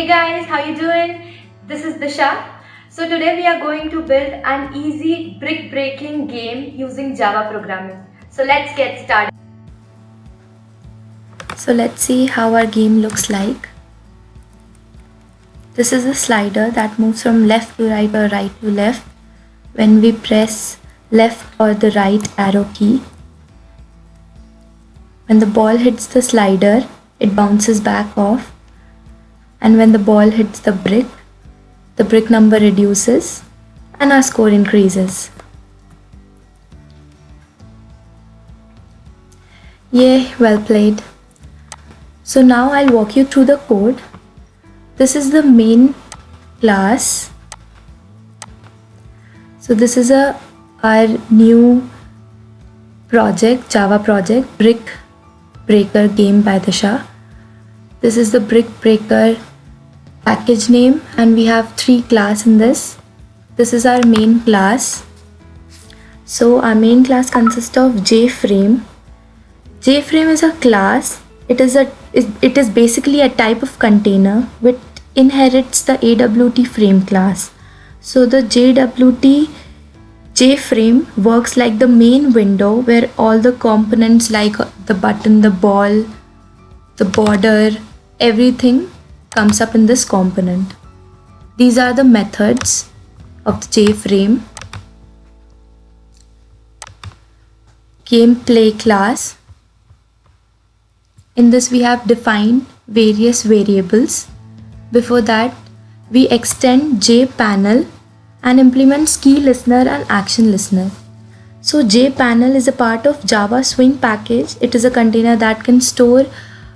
Hey guys, how you doing? This is Disha. So today we are going to build an easy brick breaking game using Java programming. So let's get started. So let's see how our game looks like. This is a slider that moves from left to right or right to left when we press left or the right arrow key. When the ball hits the slider, it bounces back off, and when the ball hits the brick number reduces and our score increases. Yay, well played. So now I'll walk you through the code. This is the main class. So this is our new project, Java project, Brick Breaker Game by Disha. This is the Brick Breaker package name, and we have 3 classes in this. This is our main class. So our main class consists of JFrame. JFrame is a class. It is basically a type of container which inherits the AWT frame class. So the JFrame works like the main window where all the components like the button, the ball, the border, everything comes up in this component. These are the methods of the JFrame. Gameplay class. In this we have defined various variables. Before that, we extend JPanel and implements key listener and action listener. So JPanel is a part of Java Swing package. It is a container that can store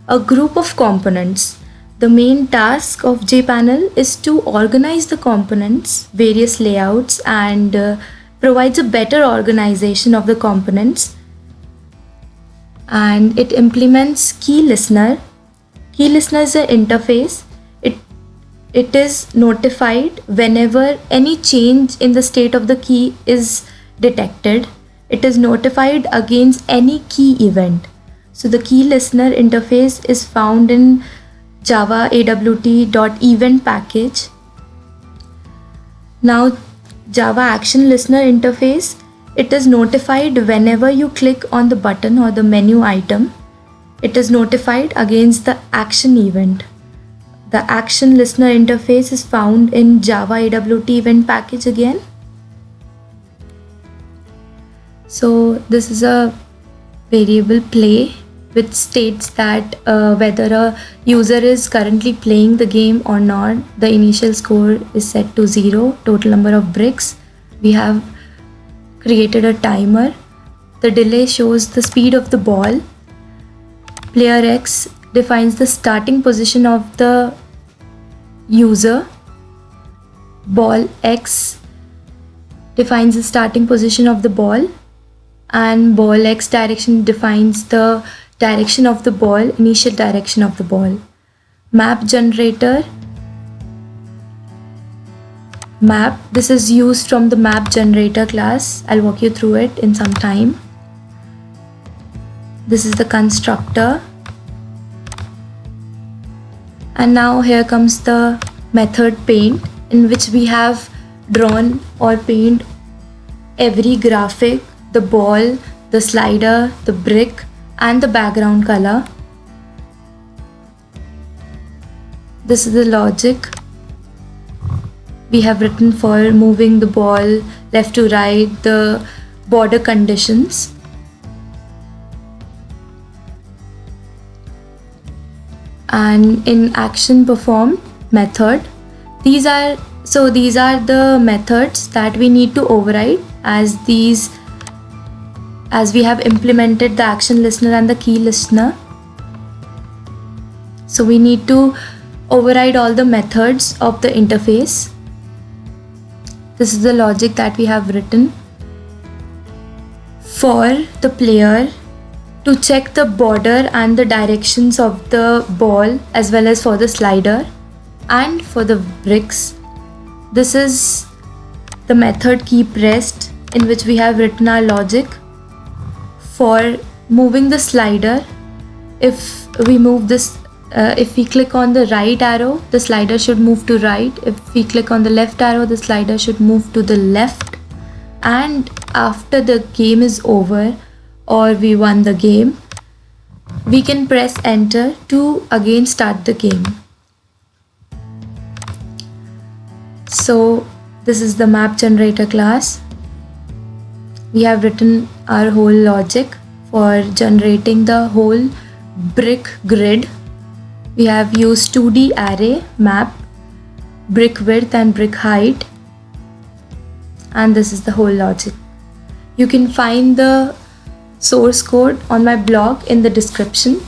a group of components. The main task of JPanel is to organize the components, various layouts, and provides a better organization of the components. And it implements key listener. Key listener is an interface. It is notified whenever any change in the state of the key is detected. It is notified against any key event. So the key listener interface is found in Java AWT.event package. Now Java action listener interface, it is notified whenever you click on the button or the menu item. It is notified against the action event. The action listener interface is found in Java AWT event package again. So this is a variable play which states that whether a user is currently playing the game or not. The initial score is set to 0, total number of bricks. We have created a timer. The delay shows the speed of the ball. Player X defines the starting position of the user. Ball X defines the starting position of the ball, and ball X direction defines the direction of the ball, initial direction of the ball. Map generator. Map, this is used from the map generator class. I'll walk you through it in some time. This is the constructor. And now here comes the method paint, in which we have drawn or paint every graphic, the ball, the slider, the brick, and the background color. This is the logic we have written for moving the ball left to right, the border conditions. And in action performed method, these are the methods that we need to override as we have implemented the action listener and the key listener. So we need to override all the methods of the interface. This is the logic that we have written for the player to check the border and the directions of the ball, as well as for the slider and for the bricks. This is the method key pressed, in which we have written our logic for moving the slider. If we move this if we click on the right arrow, the slider should move to right. If we click on the left arrow, the slider should move to the left. And after the game is over or we won the game, we can press enter to again start the game. So this is the map generator class. We have written our whole logic for generating the whole brick grid. We have used 2D array map, brick width and brick height, and this is the whole logic. You can find the source code on my blog in the description.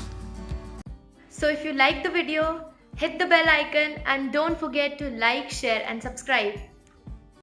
So if you like the video, hit the bell icon and don't forget to like, share and subscribe.